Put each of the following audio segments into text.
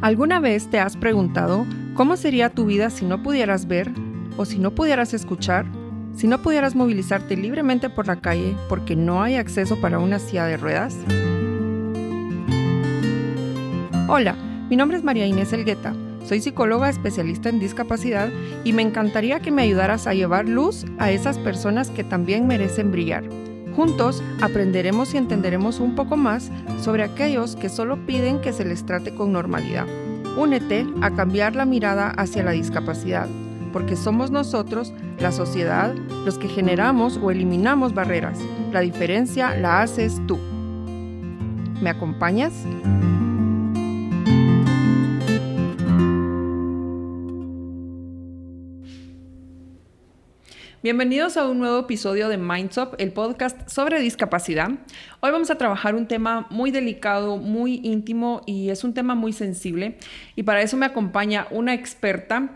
¿Alguna vez te has preguntado cómo sería tu vida si no pudieras ver o si no pudieras escuchar? Si no pudieras movilizarte libremente por la calle porque no hay acceso para una silla de ruedas. Hola, mi nombre es María Inés Elgueta. Soy psicóloga especialista en discapacidad y me encantaría que me ayudaras a llevar luz a esas personas que también merecen brillar. Juntos aprenderemos y entenderemos un poco más sobre aquellos que solo piden que se les trate con normalidad. Únete a cambiar la mirada hacia la discapacidad, porque somos nosotros, la sociedad, los que generamos o eliminamos barreras. La diferencia la haces tú. ¿Me acompañas? Bienvenidos a un nuevo episodio de Minds Up, el podcast sobre discapacidad. Hoy vamos a trabajar un tema muy delicado, muy íntimo y es un tema muy sensible. Y para eso me acompaña una experta,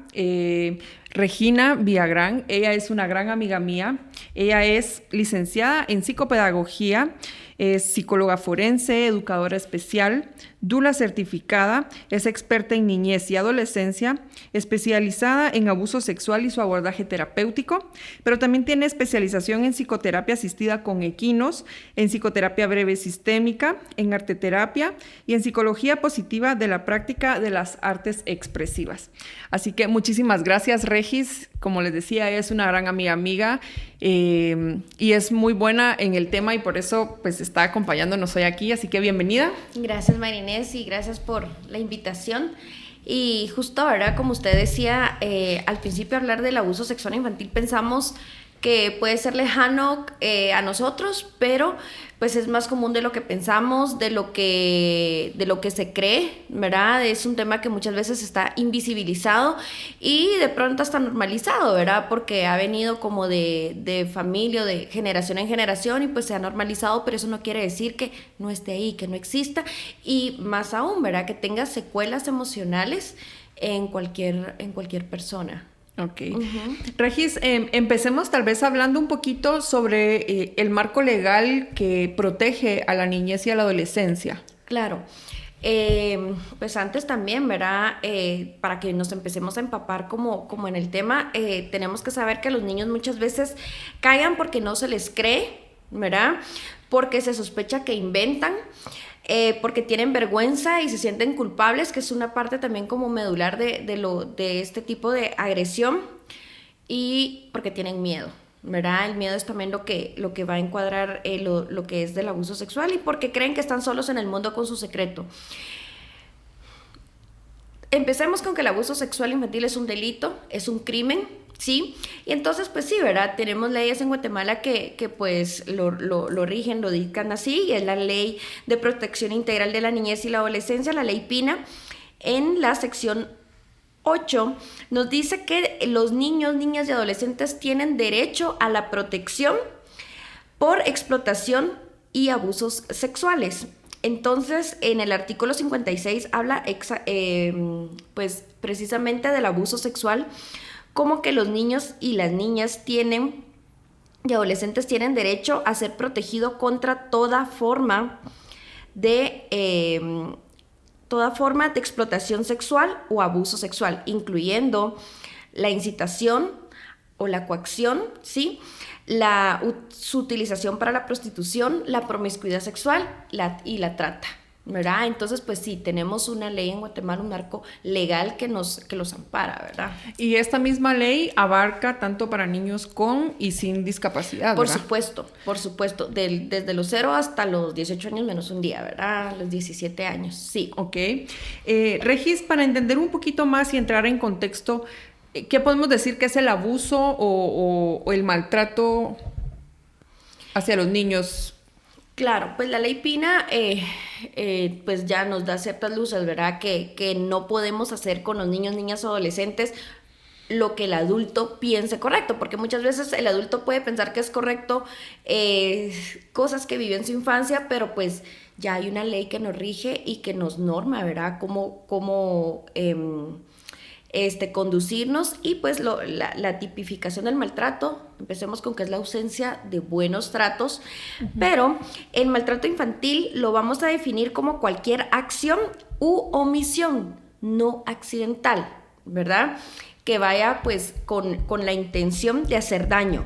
Regina Villagrán. Ella es una gran amiga mía. Ella es licenciada en psicopedagogía, es psicóloga forense, educadora especial, doula certificada, es experta en niñez y adolescencia, especializada en abuso sexual y su abordaje terapéutico, pero también tiene especialización en psicoterapia asistida con equinos, en psicoterapia breve sistémica, en arteterapia y en psicología positiva de la práctica de las artes expresivas. Así que muchísimas gracias, Regis. Como les decía, ella es una gran amiga y es muy buena en el tema y por eso pues está acompañándonos hoy aquí, así que bienvenida. Gracias, María Inés, y gracias por la invitación. Y justo, ¿verdad? Como usted decía, al principio hablar del abuso sexual infantil pensamos que puede ser lejano a nosotros, pero pues es más común de lo que pensamos, de lo que se cree, ¿verdad? Es un tema que muchas veces está invisibilizado y de pronto está normalizado, ¿verdad? Porque ha venido como de familia o de generación en generación y pues se ha normalizado, pero eso no quiere decir que no esté ahí, que no exista y más aún, ¿verdad? Que tenga secuelas emocionales en cualquier persona. Ok. Uh-huh. Regis, empecemos tal vez hablando un poquito sobre el marco legal que protege a la niñez y a la adolescencia. Claro. Pues antes también, ¿verdad? Para que nos empecemos a empapar como en el tema, tenemos que saber que los niños muchas veces callan porque no se les cree, ¿verdad? Porque se sospecha que inventan. Porque tienen vergüenza y se sienten culpables, que es una parte también como medular de este tipo de agresión, y porque tienen miedo, ¿verdad? El miedo es también lo que va a encuadrar lo que es del abuso sexual y porque creen que están solos en el mundo con su secreto. Empecemos con que el abuso sexual infantil es un delito, es un crimen, ¿sí? Y entonces, pues sí, ¿verdad? Tenemos leyes en Guatemala que pues lo rigen, lo dictan así, y es la Ley de Protección Integral de la Niñez y la Adolescencia, la Ley PINA. En la sección 8 nos dice que los niños, niñas y adolescentes tienen derecho a la protección por explotación y abusos sexuales. Entonces, en el artículo 56 habla pues precisamente del abuso sexual, como que los niños y las niñas y adolescentes tienen derecho a ser protegidos contra toda forma de explotación sexual o abuso sexual, incluyendo la incitación o la coacción, ¿sí? Su utilización para la prostitución, la promiscuidad sexual y la trata, ¿verdad? Entonces, pues sí, tenemos una ley en Guatemala, un marco legal que los ampara, ¿verdad? Y esta misma ley abarca tanto para niños con y sin discapacidad, ¿verdad? Por supuesto, desde los 0 hasta los 18 años menos un día, ¿verdad? Los 17 años, sí. Ok. Regis, para entender un poquito más y entrar en contexto, ¿qué podemos decir que es el abuso o el maltrato hacia los niños? Claro, pues la ley PINA pues ya nos da ciertas luces, ¿verdad? Que no podemos hacer con los niños, niñas o adolescentes lo que el adulto piense correcto, porque muchas veces el adulto puede pensar que es correcto cosas que vivió en su infancia, pero pues ya hay una ley que nos rige y que nos norma, ¿verdad? Cómo conducirnos y pues la tipificación del maltrato. Empecemos con que es la ausencia de buenos tratos, pero el maltrato infantil lo vamos a definir como cualquier acción u omisión no accidental, ¿verdad? Que vaya pues con la intención de hacer daño,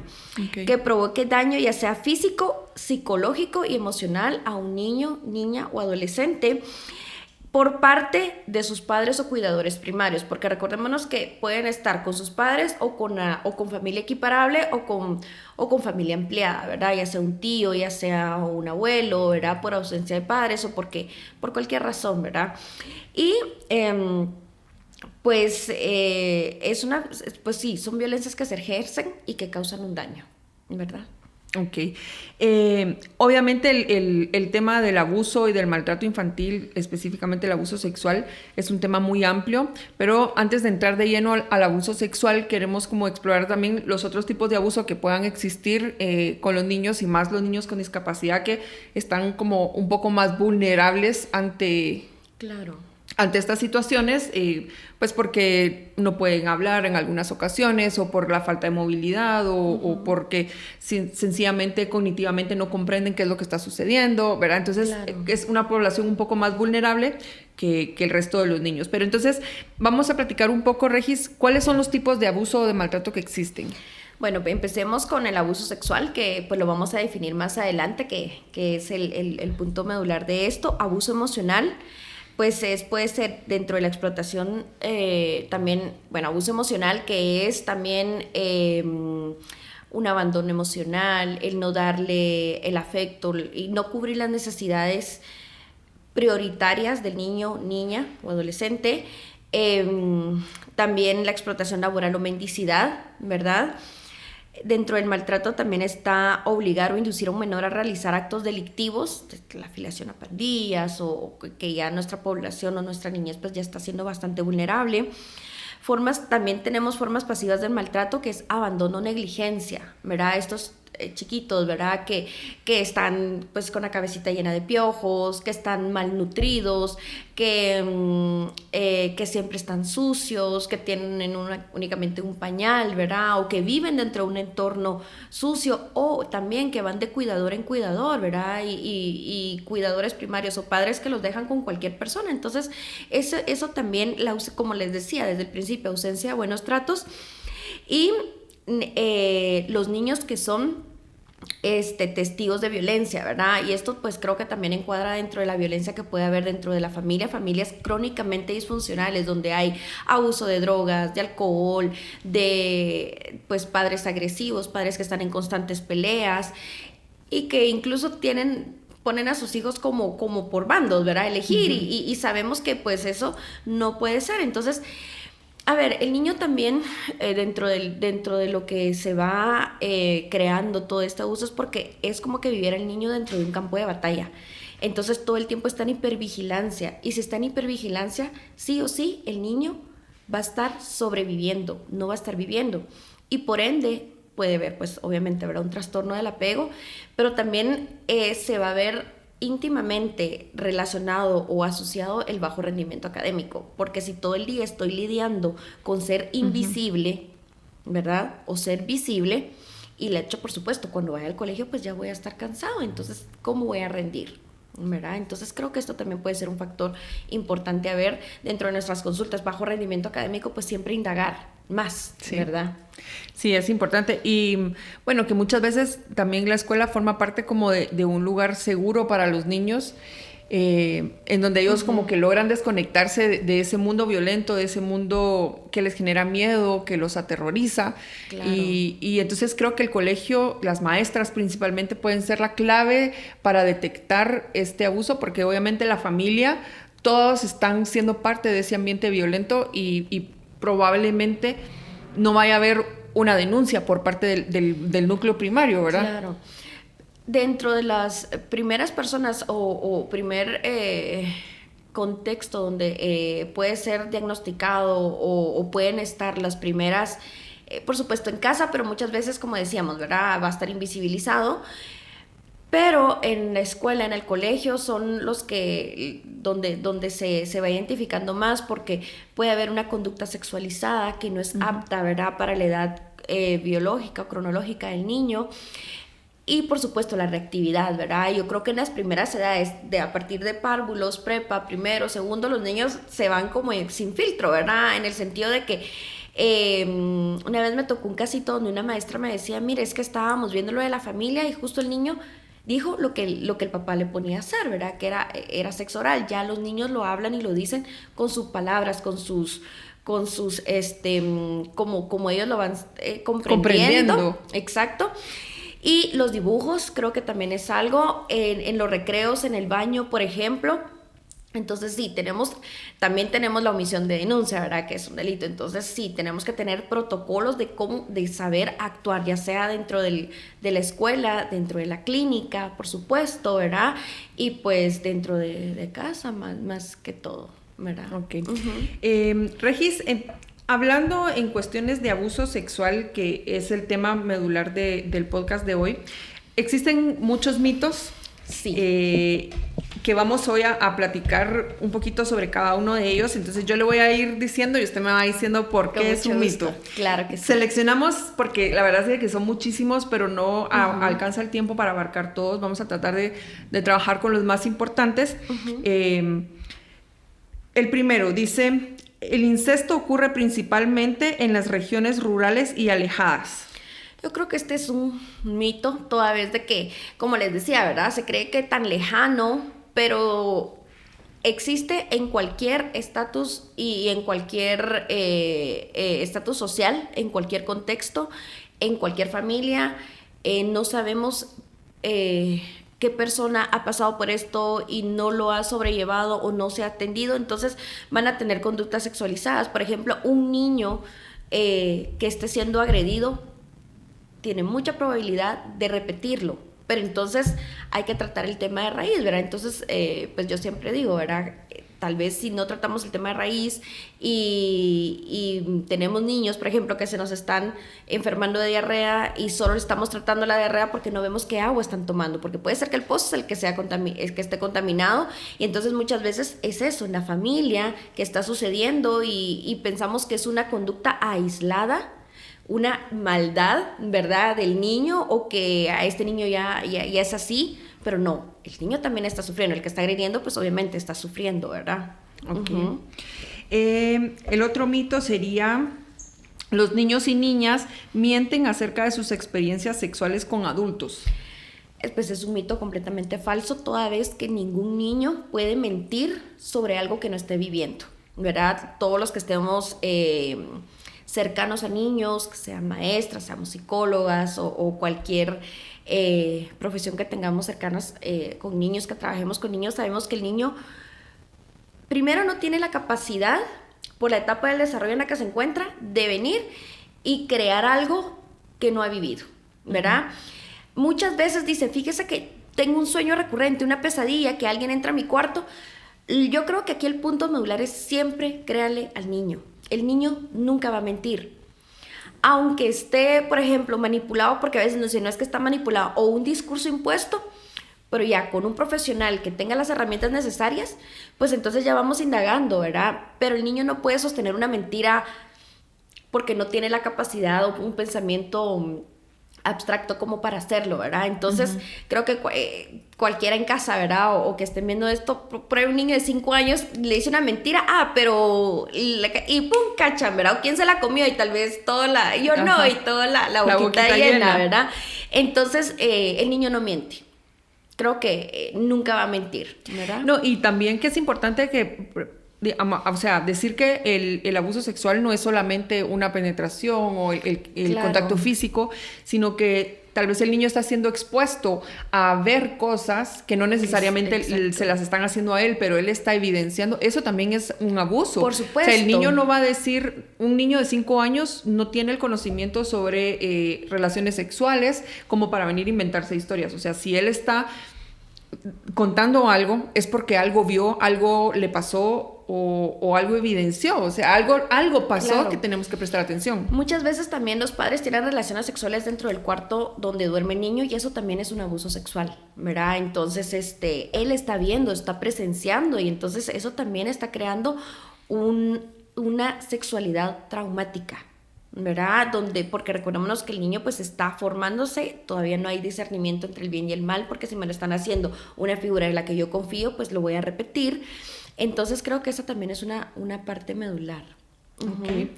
que provoque daño ya sea físico, psicológico y emocional a un niño, niña o adolescente por parte de sus padres o cuidadores primarios, porque recordémonos que pueden estar con sus padres o con familia equiparable o con familia ampliada, ¿verdad? Ya sea un tío, ya sea un abuelo, ¿verdad? Por ausencia de padres o por cualquier razón, ¿verdad? Y pues sí, son violencias que se ejercen y que causan un daño, ¿verdad? Ok. Obviamente el tema del abuso y del maltrato infantil, específicamente el abuso sexual, es un tema muy amplio, pero antes de entrar de lleno al abuso sexual, queremos como explorar también los otros tipos de abuso que puedan existir con los niños y más los niños con discapacidad que están como un poco más vulnerables ante estas situaciones, pues porque no pueden hablar en algunas ocasiones o por la falta de movilidad o porque sencillamente cognitivamente no comprenden qué es lo que está sucediendo, ¿verdad? Entonces es una población un poco más vulnerable que el resto de los niños. Pero entonces vamos a platicar un poco, Regis, ¿cuáles son los tipos de abuso o de maltrato que existen? Bueno, empecemos con el abuso sexual, que pues lo vamos a definir más adelante, que es el punto medular de esto. Abuso emocional, pues puede ser dentro de la explotación también, bueno, abuso emocional, que es también un abandono emocional, el no darle el afecto y no cubrir las necesidades prioritarias del niño, niña o adolescente. También la explotación laboral o mendicidad, ¿verdad? Dentro del maltrato también está obligar o inducir a un menor a realizar actos delictivos, la afiliación a pandillas o que ya nuestra población o nuestra niñez pues ya está siendo bastante vulnerable. También tenemos formas pasivas del maltrato, que es abandono o negligencia, ¿verdad? Estos chiquitos, ¿verdad? Que están pues con la cabecita llena de piojos, que están malnutridos, que siempre están sucios, que tienen únicamente un pañal, ¿verdad? O que viven dentro de un entorno sucio, o también que van de cuidador en cuidador, ¿verdad? Y cuidadores primarios o padres que los dejan con cualquier persona. Entonces, eso también, como les decía desde el principio, ausencia de buenos tratos. Y los niños que son testigos de violencia, ¿verdad? Y esto pues creo que también encuadra dentro de la violencia que puede haber dentro de la familia, familias crónicamente disfuncionales donde hay abuso de drogas, de alcohol, de pues padres agresivos, padres que están en constantes peleas y que incluso ponen a sus hijos como por bandos, ¿verdad? Elegir y sabemos que pues eso no puede ser. Entonces, a ver, el niño también, dentro de lo que se va creando todo este abuso, es porque es como que viviera el niño dentro de un campo de batalla. Entonces todo el tiempo está en hipervigilancia. Y si está en hipervigilancia, sí o sí, el niño va a estar sobreviviendo, no va a estar viviendo. Y por ende puede ver, pues obviamente habrá un trastorno del apego, pero también se va a ver íntimamente relacionado o asociado el bajo rendimiento académico, porque si todo el día estoy lidiando con ser invisible, ¿verdad? O ser visible, y de hecho, por supuesto, cuando vaya al colegio, pues ya voy a estar cansado, entonces, ¿cómo voy a rendir? ¿Verdad? Entonces creo que esto también puede ser un factor importante a ver dentro de nuestras consultas. Bajo rendimiento académico, pues siempre indagar más, sí, ¿verdad? Sí, es importante. Y bueno, que muchas veces también la escuela forma parte como de un lugar seguro para los niños, en donde ellos como que logran desconectarse de ese mundo violento, de ese mundo que les genera miedo, que los aterroriza. Claro. Y entonces creo que el colegio, las maestras principalmente, pueden ser la clave para detectar este abuso, porque obviamente la familia, todos están siendo parte de ese ambiente violento y probablemente no vaya a haber una denuncia por parte del núcleo primario, ¿verdad? Claro. Dentro de las primeras personas o primer contexto donde puede ser diagnosticado o pueden estar las primeras, por supuesto en casa, pero muchas veces, como decíamos, ¿verdad? Va a estar invisibilizado. Pero en la escuela, en el colegio, son los que donde se va identificando más, porque puede haber una conducta sexualizada que no es apta, ¿verdad?, para la edad biológica o cronológica del niño. Y por supuesto la reactividad, ¿verdad? Yo creo que en las primeras edades, a partir de párvulos, prepa, primero, segundo, los niños se van como sin filtro, ¿verdad? En el sentido de que una vez me tocó un casito donde una maestra me decía, mire, es que estábamos viendo lo de la familia y justo el niño dijo lo que el papá le ponía a hacer, ¿verdad? Que era sexo oral. Ya los niños lo hablan y lo dicen con sus palabras, con sus como ellos lo van comprendiendo. Exacto. Y los dibujos creo que también es algo, en los recreos, en el baño, por ejemplo. Entonces sí, también tenemos la omisión de denuncia, ¿verdad? Que es un delito. Entonces sí, tenemos que tener protocolos de saber actuar, ya sea dentro de la escuela, dentro de la clínica, por supuesto, ¿verdad? Y pues dentro de casa, más que todo, ¿verdad? Ok. Uh-huh. Regis, hablando en cuestiones de abuso sexual, que es el tema medular del podcast de hoy, existen muchos mitos. Sí. Que vamos hoy a platicar un poquito sobre cada uno de ellos. Entonces yo le voy a ir diciendo y usted me va diciendo por qué es un mito. Claro que sí. Seleccionamos, porque la verdad es que son muchísimos, pero no alcanza el tiempo para abarcar todos. Vamos a tratar de trabajar con los más importantes. El primero dice: el incesto ocurre principalmente en las regiones rurales y alejadas. Yo creo que este es un mito, toda vez de que, como les decía, ¿verdad? Se cree que tan lejano, pero existe en cualquier estatus y en cualquier estatus social, en cualquier contexto, en cualquier familia. No sabemos qué persona ha pasado por esto y no lo ha sobrellevado o no se ha atendido, entonces van a tener conductas sexualizadas. Por ejemplo, un niño que esté siendo agredido tiene mucha probabilidad de repetirlo, pero entonces hay que tratar el tema de raíz, ¿verdad? Entonces, pues yo siempre digo, ¿verdad? Tal vez si no tratamos el tema de raíz y tenemos niños, por ejemplo, que se nos están enfermando de diarrea y solo estamos tratando la diarrea porque no vemos qué agua están tomando, porque puede ser que el pozo es el que esté contaminado, y entonces muchas veces es eso, en la familia que está sucediendo y pensamos que es una conducta aislada, una maldad, ¿verdad?, del niño, o que a este niño ya es así, pero no, el niño también está sufriendo, el que está agrediendo pues obviamente está sufriendo, ¿verdad? Okay. Uh-huh. El otro mito sería: los niños y niñas mienten acerca de sus experiencias sexuales con adultos. Pues es un mito completamente falso, toda vez que ningún niño puede mentir sobre algo que no esté viviendo, ¿verdad? Todos los que estemos cercanos a niños, que sean maestras, seamos psicólogas o cualquier profesión que tengamos cercanas con niños, que trabajemos con niños, sabemos que el niño primero no tiene la capacidad, por la etapa del desarrollo en la que se encuentra, de venir y crear algo que no ha vivido, ¿verdad? Uh-huh. Muchas veces dice, fíjese que tengo un sueño recurrente, una pesadilla, que alguien entra a mi cuarto. Yo creo que aquí el punto medular es siempre créale al niño. El niño nunca va a mentir. Aunque esté, por ejemplo, manipulado, porque a veces no es que está manipulado, o un discurso impuesto, pero ya con un profesional que tenga las herramientas necesarias, pues entonces ya vamos indagando, ¿verdad? Pero el niño no puede sostener una mentira porque no tiene la capacidad o un pensamiento abstracto como para hacerlo, ¿verdad? Entonces, creo que cualquiera en casa, ¿verdad? O que estén viendo esto, por ahí un niño de 5 años le dice una mentira, pero y pum, cachan, ¿verdad? O quién se la comió y tal vez toda la boquita llena, ¿verdad? Entonces, el niño no miente. Creo que nunca va a mentir, ¿verdad? No, y también que es importante que, o sea, decir que el abuso sexual no es solamente una penetración o el claro, contacto físico, sino que tal vez el niño está siendo expuesto a ver cosas que no necesariamente se las están haciendo a él, pero él está evidenciando. Eso también es un abuso. Por supuesto. O sea, el niño no va a decir, un niño de 5 años no tiene el conocimiento sobre relaciones sexuales como para venir a inventarse historias. O sea, si él está contando algo, es porque algo vio, algo le pasó o algo evidenció, o sea, algo pasó, claro, que tenemos que prestar atención. Muchas veces también los padres tienen relaciones sexuales dentro del cuarto donde duerme el niño, y eso también es un abuso sexual, ¿verdad? Entonces, él está viendo, está presenciando, y entonces eso también está creando una sexualidad traumática, ¿verdad? Porque recordémonos que el niño pues está formándose, todavía no hay discernimiento entre el bien y el mal, porque si me lo están haciendo una figura en la que yo confío, pues lo voy a repetir. Entonces creo que esa también es una parte medular. Okay.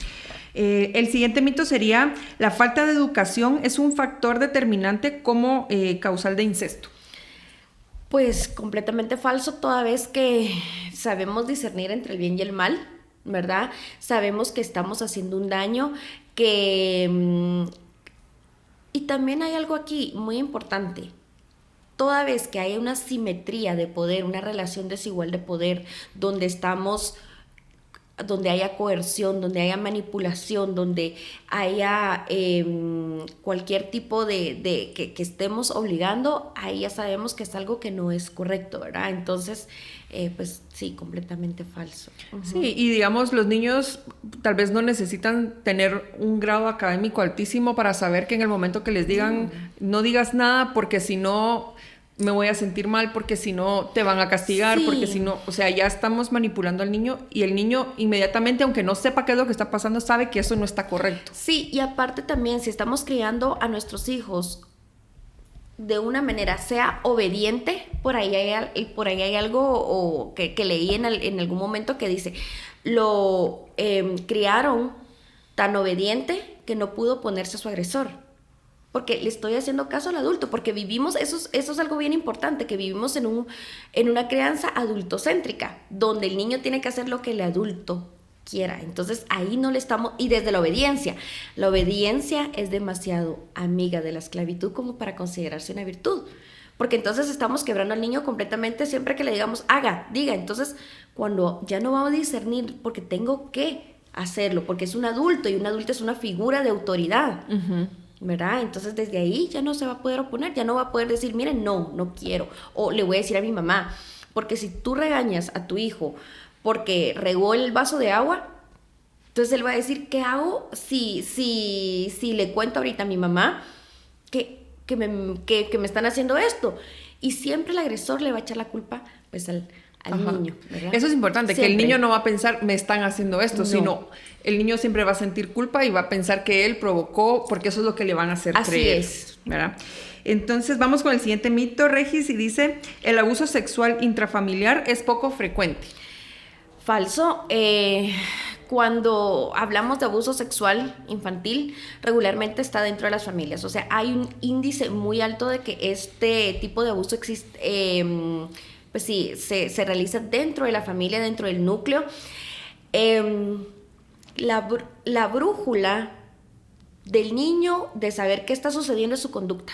El siguiente mito sería: la falta de educación es un factor determinante como causal de incesto. Pues completamente falso, toda vez que sabemos discernir entre el bien y el mal, ¿verdad? Sabemos que estamos haciendo un daño, y también hay algo aquí muy importante. Toda vez que hay una simetría de poder, una relación desigual de poder, donde haya coerción, donde haya manipulación, donde haya cualquier tipo de que estemos obligando, ahí ya sabemos que es algo que no es correcto, ¿verdad? Entonces, pues sí, completamente falso. Sí, y digamos, los niños tal vez no necesitan tener un grado académico altísimo para saber que en el momento que les digan no digas nada porque si no me voy a sentir mal, porque si no te van a castigar, Sí. porque si no, o sea, ya estamos manipulando al niño y el niño inmediatamente, aunque no sepa qué es lo que está pasando, sabe que eso no está correcto. Sí, y aparte también, si estamos criando a nuestros hijos de una manera, sea obediente, por ahí hay algo que leí en algún momento que dice, lo criaron tan obediente que no pudo ponerse a su agresor. Porque le estoy haciendo caso al adulto, porque vivimos, eso es algo bien importante, que vivimos en una crianza adultocéntrica, donde el niño tiene que hacer lo que el adulto quiera. Entonces ahí no le estamos, y desde la obediencia es demasiado amiga de la esclavitud como para considerarse una virtud. Porque entonces estamos quebrando al niño completamente siempre que le digamos, diga. Entonces, cuando ya no vamos a discernir, porque tengo que hacerlo, porque es un adulto, y un adulto es una figura de autoridad. ¿Verdad? Entonces desde ahí ya no se va a poder oponer, ya no va a poder decir, miren, no quiero, o le voy a decir a mi mamá, porque si tú regañas a tu hijo porque regó el vaso de agua, entonces él va a decir, ¿qué hago si le cuento ahorita a mi mamá que me están haciendo esto? Y siempre el agresor le va a echar la culpa pues al niño, ¿verdad? Eso es importante, siempre. Que el niño no va a pensar, me están haciendo esto, sino el niño siempre va a sentir culpa y va a pensar que él provocó, porque eso es lo que le van a hacer creer. Así es. ¿Verdad? Entonces vamos con el siguiente mito, Regis, y dice: el abuso sexual intrafamiliar es poco frecuente. Falso. Cuando hablamos de abuso sexual infantil, regularmente está dentro de las familias. O sea, hay un índice muy alto de que este tipo de abuso existe, pues sí, se realiza dentro de la familia, dentro del núcleo. La brújula del niño de saber qué está sucediendo es su conducta.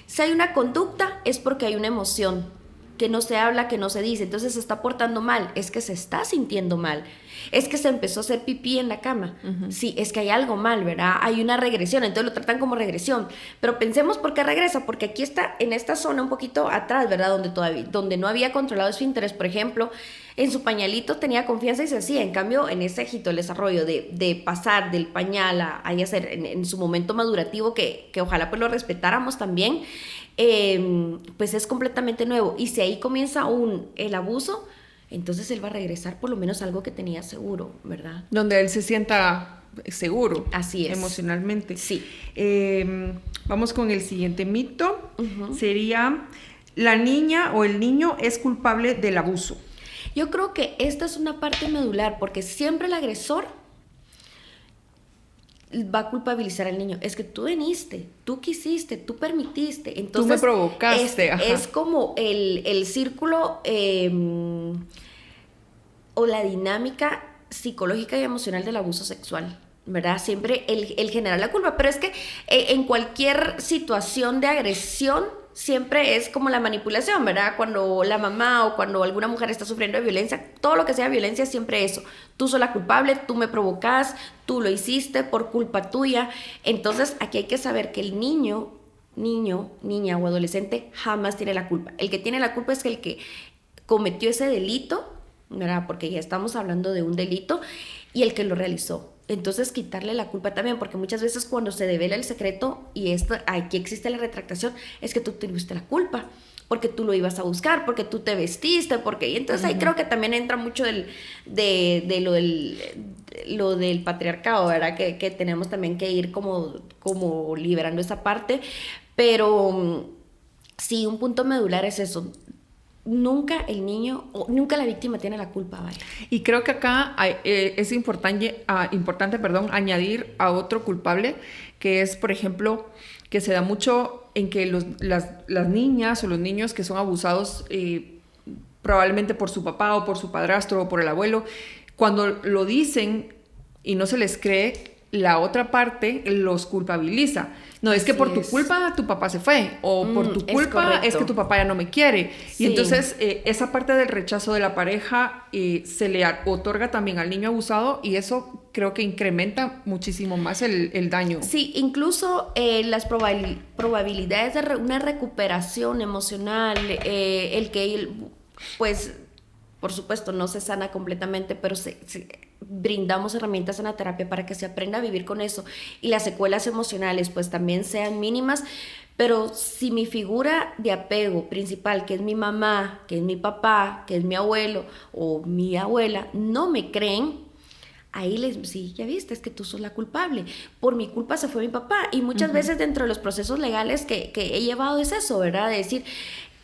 Si hay una conducta es porque hay una emoción que no se habla, que no se dice, entonces se está portando mal, es que se está sintiendo mal, es que se empezó a hacer pipí en la cama, sí, es que hay algo mal, ¿verdad? Hay una regresión, entonces lo tratan como regresión, pero pensemos por qué regresa, porque aquí está, en esta zona un poquito atrás, ¿verdad? Donde no había controlado esfínteres, por ejemplo, en su pañalito tenía confianza y se hacía, en cambio en ese hito, el desarrollo de pasar del pañal a hacer en su momento madurativo, que ojalá pues lo respetáramos también, pues es completamente nuevo, y si ahí comienza el abuso, entonces él va a regresar por lo menos a algo que tenía seguro, ¿verdad? Donde él se sienta seguro. Así es. Emocionalmente. Sí. Vamos con el siguiente mito. Sería: la niña o el niño es culpable del abuso. Yo creo que esta es una parte medular, porque siempre el agresor va a culpabilizar al niño. Es que tú viniste, tú quisiste, tú permitiste. Entonces, tú me provocaste. Es como el círculo o la dinámica psicológica y emocional del abuso sexual, ¿verdad? Siempre el generar la culpa. Pero es que en cualquier situación de agresión siempre es como la manipulación, ¿verdad? Cuando la mamá o cuando alguna mujer está sufriendo de violencia, todo lo que sea violencia siempre eso. Tú sos la culpable, tú me provocas, tú lo hiciste por culpa tuya. Entonces aquí hay que saber que el niño, niña o adolescente jamás tiene la culpa. El que tiene la culpa es el que cometió ese delito, ¿verdad? Porque ya estamos hablando de un delito, y el que lo realizó. Entonces quitarle la culpa también, porque muchas veces cuando se devela el secreto, y aquí existe la retractación, es que tú tuviste la culpa, porque tú lo ibas a buscar, porque tú te vestiste, porque... Y entonces ahí creo que también entra mucho de lo del patriarcado, ¿verdad? Que tenemos también que ir como liberando esa parte, pero sí, un punto medular es eso. Nunca el niño, o nunca la víctima tiene la culpa, ¿vale? Y creo que acá es importante, añadir a otro culpable, que es, por ejemplo, que se da mucho en que las niñas o los niños que son abusados probablemente por su papá o por su padrastro o por el abuelo, cuando lo dicen y no se les cree, la otra parte los culpabiliza. No, es que por tu culpa tu papá se fue, o por tu culpa es que tu papá ya no me quiere. Sí. Y entonces esa parte del rechazo de la pareja se le otorga también al niño abusado, y eso creo que incrementa muchísimo más el daño. Sí, incluso las probabilidades de una recuperación emocional, el que él, pues, por supuesto, no se sana completamente, pero brindamos herramientas en la terapia para que se aprenda a vivir con eso, y las secuelas emocionales pues también sean mínimas. Pero si mi figura de apego principal, que es mi mamá, que es mi papá, que es mi abuelo o mi abuela, no me creen, ahí sí, ya viste, es que tú sos la culpable. Por mi culpa se fue mi papá. Y muchas veces dentro de los procesos legales que he llevado es eso, ¿verdad? De decir,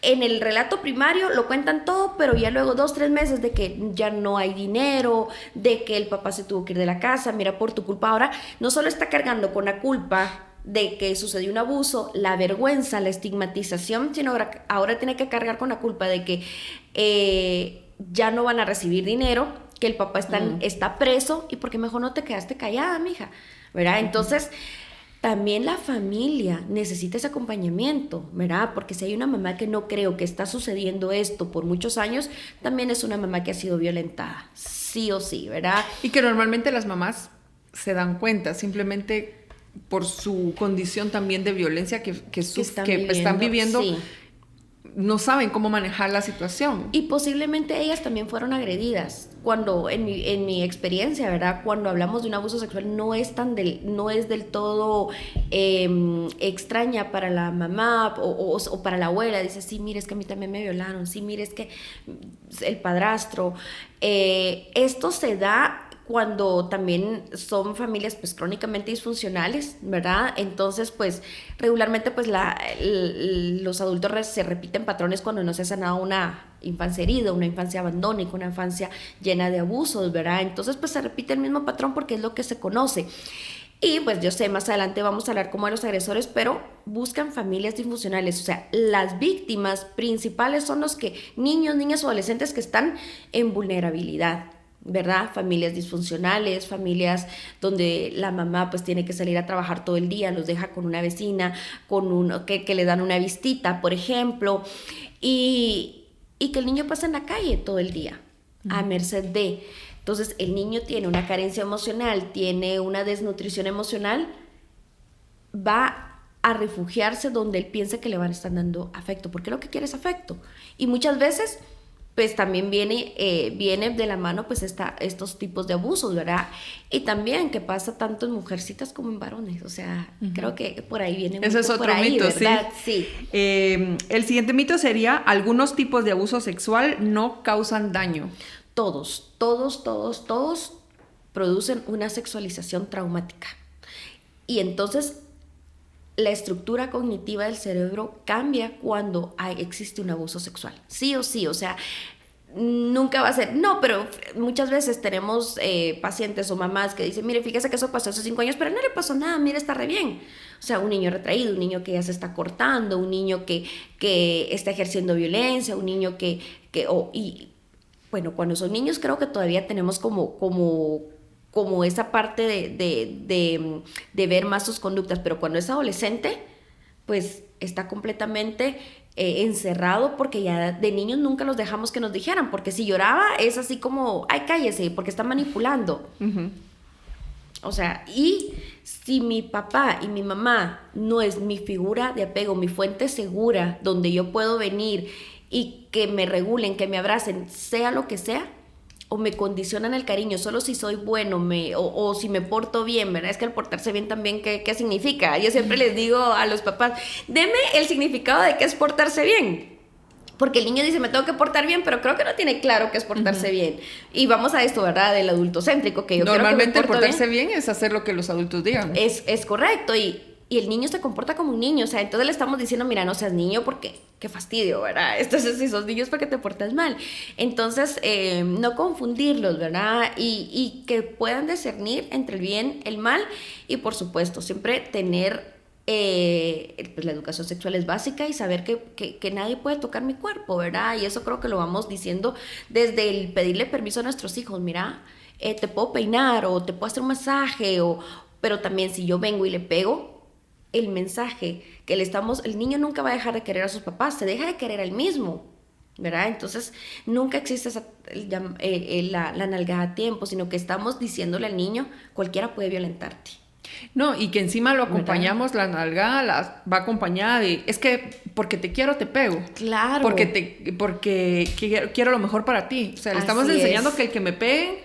en el relato primario lo cuentan todo, pero ya luego 2-3 meses de que ya no hay dinero, de que el papá se tuvo que ir de la casa, mira, por tu culpa. Ahora no solo está cargando con la culpa de que sucedió un abuso, la vergüenza, la estigmatización, sino ahora tiene que cargar con la culpa de que ya no van a recibir dinero, que el papá está preso, y porque mejor no te quedaste callada, mija, ¿verdad? Entonces... También la familia necesita ese acompañamiento, ¿verdad? Porque si hay una mamá que no creo que está sucediendo esto por muchos años, también es una mamá que ha sido violentada, sí o sí, ¿verdad? Y que normalmente las mamás se dan cuenta, simplemente por su condición también de violencia que están viviendo. Sí. No saben cómo manejar la situación. Y posiblemente ellas también fueron agredidas. Cuando, en mi experiencia, ¿verdad? Cuando hablamos de un abuso sexual, no es del todo extraña para la mamá o para la abuela. Dice, sí, mire, es que a mí también me violaron. Sí, mire, es que el padrastro. Esto se da cuando también son familias pues crónicamente disfuncionales, ¿verdad? Entonces pues regularmente pues los adultos se repiten patrones cuando no se ha sanado una infancia herida, una infancia abandónica, una infancia llena de abusos, ¿verdad? Entonces pues se repite el mismo patrón porque es lo que se conoce. Y pues yo sé, más adelante vamos a hablar como de los agresores, pero buscan familias disfuncionales. O sea, las víctimas principales son los niños, niñas o adolescentes que están en vulnerabilidad, ¿verdad? Familias disfuncionales, familias donde la mamá pues tiene que salir a trabajar todo el día, los deja con una vecina, que le dan una visita, por ejemplo, y que el niño pasa en la calle todo el día, a merced de... Entonces el niño tiene una carencia emocional, tiene una desnutrición emocional, va a refugiarse donde él piensa que le van a estar dando afecto, porque lo que quiere es afecto. Y muchas veces pues también viene de la mano pues estos tipos de abusos, ¿verdad? Y también que pasa tanto en mujercitas como en varones, o sea, creo que por ahí viene ese es otro mito, ¿verdad? Sí. El siguiente mito sería, algunos tipos de abuso sexual no causan daño. Todos producen una sexualización traumática. Y entonces la estructura cognitiva del cerebro cambia cuando existe un abuso sexual. Sí o sí, o sea, nunca va a ser... No, pero muchas veces tenemos pacientes o mamás que dicen, mire, fíjese que eso pasó hace 5 años, pero no le pasó nada, mire, está re bien. O sea, un niño retraído, un niño que ya se está cortando, un niño que está ejerciendo violencia, un niño bueno, cuando son niños creo que todavía tenemos como esa parte de ver más sus conductas, pero cuando es adolescente, pues está completamente encerrado, porque ya de niños nunca los dejamos que nos dijeran, porque si lloraba es así como, ay, cállese, porque está manipulando. O sea, y si mi papá y mi mamá no es mi figura de apego, mi fuente segura, donde yo puedo venir y que me regulen, que me abracen, sea lo que sea, o me condicionan el cariño solo si soy bueno o si me porto bien, ¿verdad? Es que el portarse bien también, ¿qué significa? Yo siempre les digo a los papás, deme el significado de qué es portarse bien. Porque el niño dice, me tengo que portar bien, pero creo que no tiene claro qué es portarse bien. Y vamos a esto, ¿verdad? Del adultocéntrico, que yo normalmente creo que portarse bien es hacer lo que los adultos digan. Es correcto, y el niño se comporta como un niño, o sea, entonces le estamos diciendo, mira, no seas niño porque qué fastidio, ¿verdad? Entonces, si sos niño es porque te portas mal. Entonces, no confundirlos, ¿verdad? Y que puedan discernir entre el bien, el mal, y por supuesto, siempre tener, pues la educación sexual es básica y saber que nadie puede tocar mi cuerpo, ¿verdad? Y eso creo que lo vamos diciendo desde el pedirle permiso a nuestros hijos, mira, te puedo peinar o te puedo hacer un masaje, pero también si yo vengo y le pego, el mensaje que el niño nunca va a dejar de querer a sus papás, se deja de querer a él mismo, ¿verdad? Entonces nunca existe la nalgada a tiempo, sino que estamos diciéndole al niño, cualquiera puede violentarte. No, y que encima lo acompañamos, ¿verdad? La nalgada va acompañada de, es que porque te quiero te pego. Claro. Porque quiero lo mejor para ti. O sea, le estamos enseñando que el que me pegue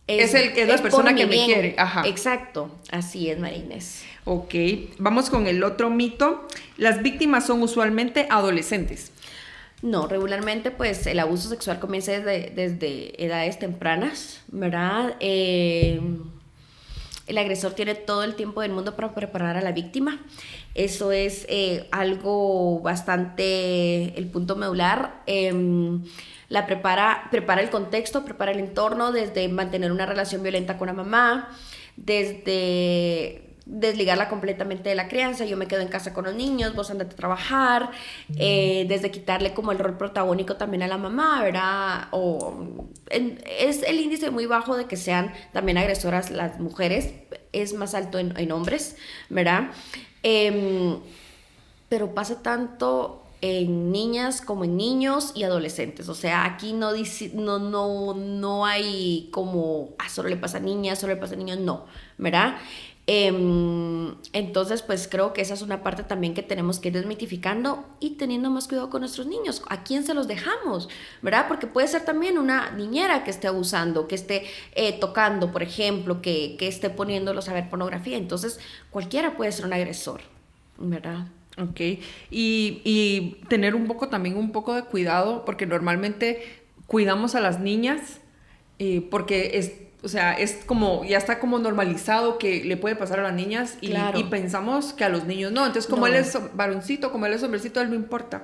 es la persona que me quiere. Ajá. Exacto, así es, María Inés. Ok, vamos con el otro mito. Las víctimas son usualmente adolescentes. No, regularmente pues el abuso sexual comienza desde edades tempranas, ¿verdad? El agresor tiene todo el tiempo del mundo para preparar a la víctima. Eso es algo bastante, el punto medular. Prepara el contexto, prepara el entorno, desde mantener una relación violenta con la mamá, desde desligarla completamente de la crianza, yo me quedo en casa con los niños, vos andate a trabajar, desde quitarle como el rol protagónico también a la mamá, ¿verdad? Es el índice muy bajo de que sean también agresoras las mujeres, es más alto en hombres, ¿verdad? Pero pasa tanto en niñas como en niños y adolescentes, o sea, aquí no hay como, solo le pasa a niñas, solo le pasa a niños, no, ¿verdad? Entonces pues creo que esa es una parte también que tenemos que ir desmitificando y teniendo más cuidado con nuestros niños, a quién se los dejamos, ¿verdad? Porque puede ser también una niñera que esté abusando, que esté tocando, por ejemplo, que esté poniéndolos a ver pornografía, entonces cualquiera puede ser un agresor, ¿verdad? Ok, y tener un poco de cuidado, porque normalmente cuidamos a las niñas porque o sea, es como, ya está como normalizado que le puede pasar a las niñas y, claro. Y pensamos que a los niños no. Entonces, como él es varoncito, como él es hombrecito, a él no importa.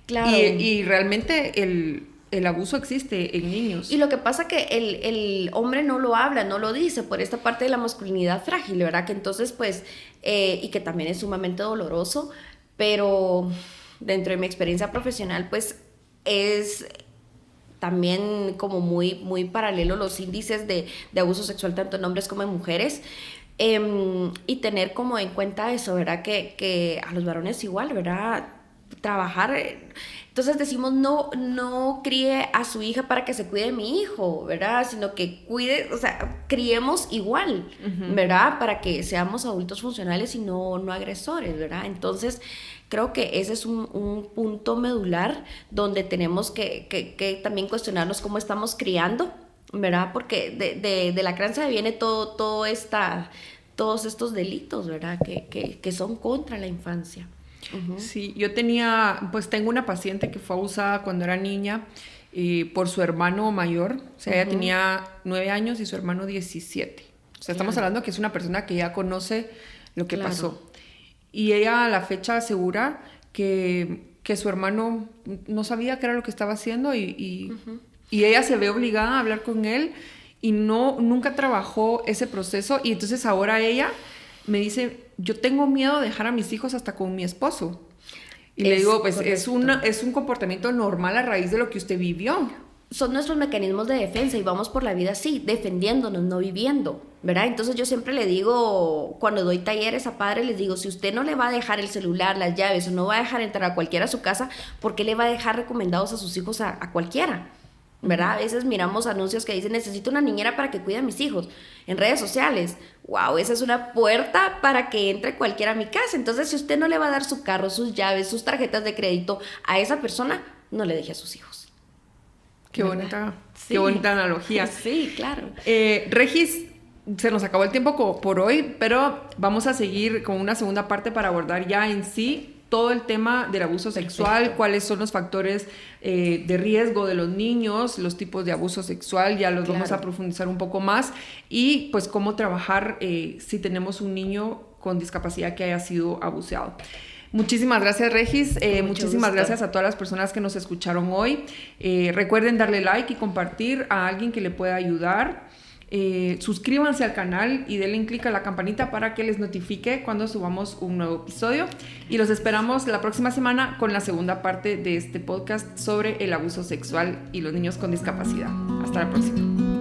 Claro. Y realmente el abuso existe en niños. Y lo que pasa que el hombre no lo habla, no lo dice por esta parte de la masculinidad frágil, ¿verdad? Que entonces, pues, y que también es sumamente doloroso, pero dentro de mi experiencia profesional, pues, es también como muy, muy paralelo los índices de abuso sexual tanto en hombres como en mujeres, y tener como en cuenta eso, ¿verdad? Que a los varones igual, ¿verdad? Trabajar, entonces decimos no críe a su hija para que se cuide de mi hijo, ¿verdad? Sino que cuide, o sea, criemos igual, ¿verdad? Para que seamos adultos funcionales y no agresores, ¿verdad? Entonces creo que ese es un punto medular donde tenemos que también cuestionarnos cómo estamos criando, ¿verdad? Porque de la crianza viene todos estos delitos, ¿verdad? Que son contra la infancia. Uh-huh. Sí, tengo una paciente que fue abusada cuando era niña por su hermano mayor, o sea, ella tenía 9 años y su hermano 17. O sea, estamos hablando que es una persona que ya conoce lo que pasó. Y ella a la fecha asegura que su hermano no sabía qué era lo que estaba haciendo y ella se ve obligada a hablar con él y nunca trabajó ese proceso, y entonces ahora ella me dice, yo tengo miedo de dejar a mis hijos hasta con mi esposo. Y le digo, pues es un comportamiento normal a raíz de lo que usted vivió. Son nuestros mecanismos de defensa y vamos por la vida así, defendiéndonos, no viviendo, ¿verdad? Entonces yo siempre le digo, cuando doy talleres a padres, les digo, si usted no le va a dejar el celular, las llaves, o no va a dejar entrar a cualquiera a su casa, ¿por qué le va a dejar recomendados a sus hijos a cualquiera? ¿Verdad? A veces miramos anuncios que dicen, necesito una niñera para que cuide a mis hijos en redes sociales. ¡Wow! Esa es una puerta para que entre cualquiera a mi casa. Entonces, si usted no le va a dar su carro, sus llaves, sus tarjetas de crédito a esa persona, no le deje a sus hijos. Qué bonita, qué bonita analogía. Sí, claro. Regis, se nos acabó el tiempo por hoy, pero vamos a seguir con una segunda parte para abordar ya en sí todo el tema del abuso sexual, Perfecto. cuáles son los factores de riesgo de los niños, los tipos de abuso sexual, ya los vamos a profundizar un poco más, y pues cómo trabajar si tenemos un niño con discapacidad que haya sido abusado. Muchísimas gracias, Regis. Muchísimas gusto. gracias a todas las personas que nos escucharon hoy. Recuerden darle like y compartir a alguien que le pueda ayudar. Suscríbanse al canal y denle clic a la campanita para que les notifique cuando subamos un nuevo episodio. Y los esperamos la próxima semana con la segunda parte de este podcast sobre el abuso sexual y los niños con discapacidad. Hasta la próxima.